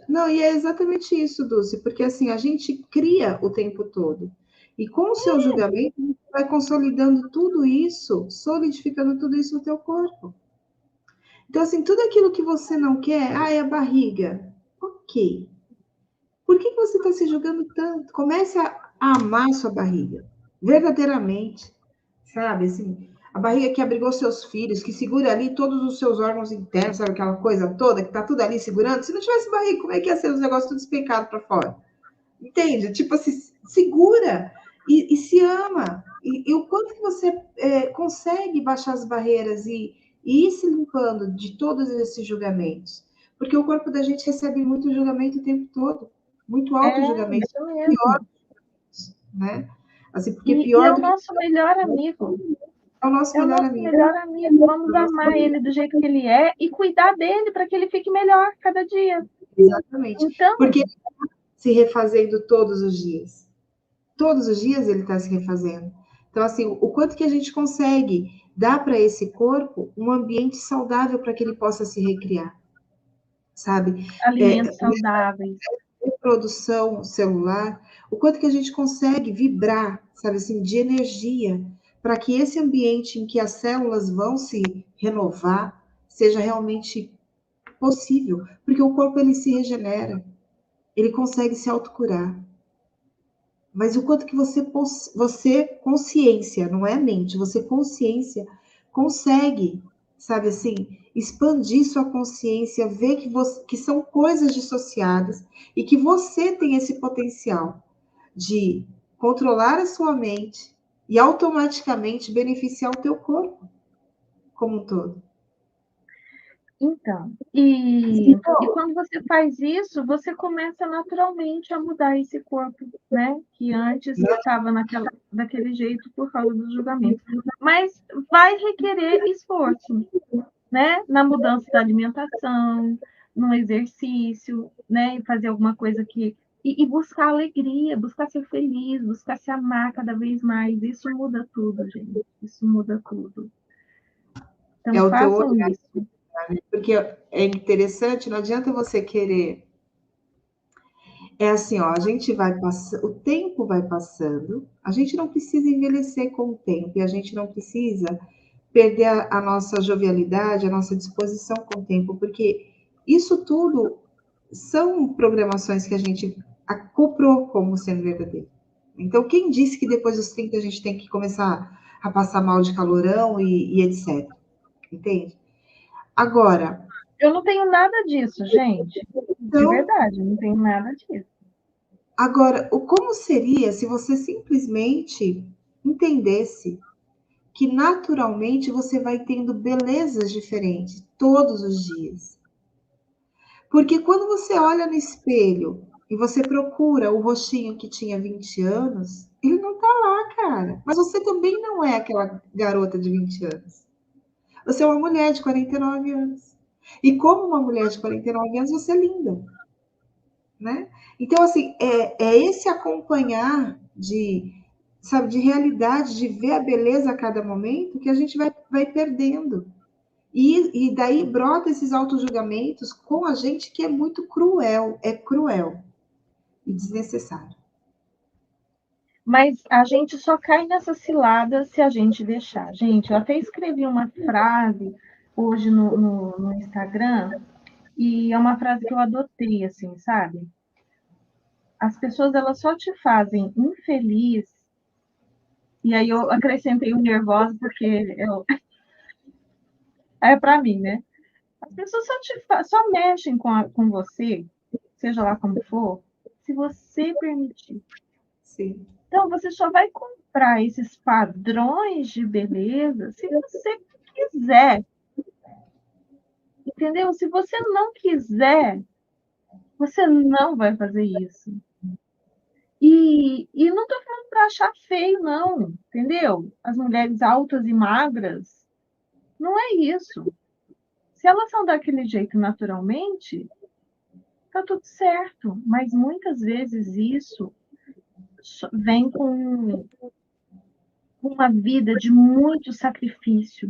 Não, e é exatamente isso, Dulce, porque assim, a gente cria o tempo todo. E com o seu julgamento, você vai consolidando tudo isso, solidificando tudo isso no teu corpo. Então, assim, tudo aquilo que você não quer, é a barriga. Ok. Por que você está se julgando tanto? Comece a amar sua barriga, verdadeiramente, sabe? Assim, a barriga que abrigou seus filhos, que segura ali todos os seus órgãos internos, sabe aquela coisa toda que tá tudo ali segurando? Se não tivesse barriga, como é que ia ser os negócios tudo espencado para fora? Entende? Tipo assim, segura e se ama. E o quanto que você consegue baixar as barreiras e ir se limpando de todos esses julgamentos. Porque o corpo da gente recebe muito julgamento o tempo todo. Muito auto-julgamento. Isso Pior, mesmo. né? Assim, porque E é pior o do que nosso melhor amigo. é o nosso É o melhor nosso amigo. melhor amigo. Vamos amar ele do jeito que ele é e cuidar dele para que ele fique melhor cada dia. Exatamente. Então, Porque ele está se refazendo todos os dias. Todos os dias ele está se refazendo. Então, assim, o quanto que a gente consegue dar para esse corpo um ambiente saudável para que ele possa se recriar, sabe? alimentos saudáveis. Reprodução celular, o quanto que a gente consegue vibrar, sabe assim, de energia, para que esse ambiente em que as células vão se renovar seja realmente possível, porque o corpo ele se regenera, ele consegue se autocurar. Mas o quanto que você consciência, não é mente, você consciência consegue, sabe assim, expandir sua consciência, ver que são coisas dissociadas e que você tem esse potencial de controlar a sua mente e automaticamente beneficiar o teu corpo como um todo. Então, e quando você faz isso, você começa naturalmente a mudar esse corpo, né? Que antes estava daquele jeito por causa do julgamento. Mas vai requerer esforço, né? Na mudança da alimentação, no exercício, né? E fazer alguma coisa que. E buscar alegria, buscar ser feliz, buscar se amar cada vez mais. Isso muda tudo, gente. Isso muda tudo. É Então, o teu façam olhar, isso. né? Porque é interessante, não adianta você querer. É assim, ó, a gente vai passando, o tempo vai passando, a gente não precisa envelhecer com o tempo e a gente não precisa perder a nossa jovialidade, a nossa disposição com o tempo, porque isso tudo são programações que a gente comprou como sendo verdadeiro. Então, quem disse que depois dos 30 a gente tem que começar a passar mal de calorão e etc. Entende? Agora, Eu não tenho nada disso, gente. De então, verdade, eu não tenho nada disso. agora, como seria se você simplesmente entendesse que naturalmente você vai tendo belezas diferentes todos os dias? Porque quando você olha no espelho e você procura o rostinho que tinha 20 anos, ele não tá lá, cara. Mas você também não é aquela garota de 20 anos. Você é uma mulher de 49 anos. E como uma mulher de 49 anos, você é linda, né? Então, assim, é esse acompanhar de sabe, de realidade, de ver a beleza a cada momento, que a gente vai perdendo. E daí brota esses auto-julgamentos com a gente que é muito cruel, é cruel e desnecessário. Mas a gente só cai nessa cilada se a gente deixar. Gente, eu até escrevi uma frase hoje no Instagram, e é uma frase que eu adotei, assim, sabe? As pessoas, elas só te fazem infeliz, e aí eu acrescentei o nervosa, porque é para mim, né? As pessoas só mexem com você, seja lá como for, se você permitir. Sim. Então, você só vai comprar esses padrões de beleza se você quiser. Entendeu? Se você não quiser, você não vai fazer isso. E não estou falando para achar feio, não. Entendeu? As mulheres altas e magras, não é isso. Se elas são daquele jeito naturalmente, tá tudo certo. Mas muitas vezes isso vem com uma vida de muito sacrifício,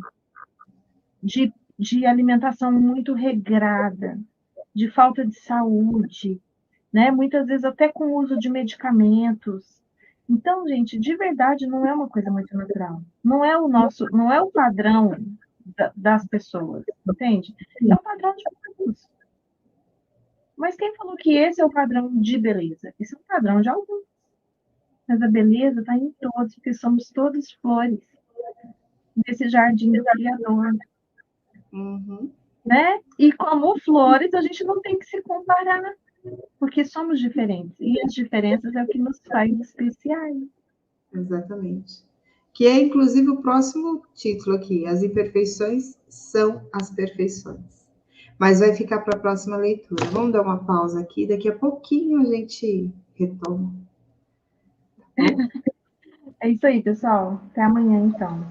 de alimentação muito regrada, de falta de saúde, né? Muitas vezes até com o uso de medicamentos. Então, gente, de verdade não é uma coisa muito natural. Não é o padrão das pessoas, entende? É o padrão de alguns. Mas quem falou que esse é o padrão de beleza? Esse é o padrão de alguns. Mas a beleza está em todos, porque somos todos flores desse jardim do Criador, Uhum. né? E como flores, a gente não tem que se comparar, porque somos diferentes. E as diferenças é o que nos faz especiais. Exatamente. Que é, inclusive, o próximo título aqui: As imperfeições são as perfeições. Mas vai ficar para a próxima leitura. Vamos dar uma pausa aqui, daqui a pouquinho a gente retoma. É isso aí, pessoal. Até amanhã, então.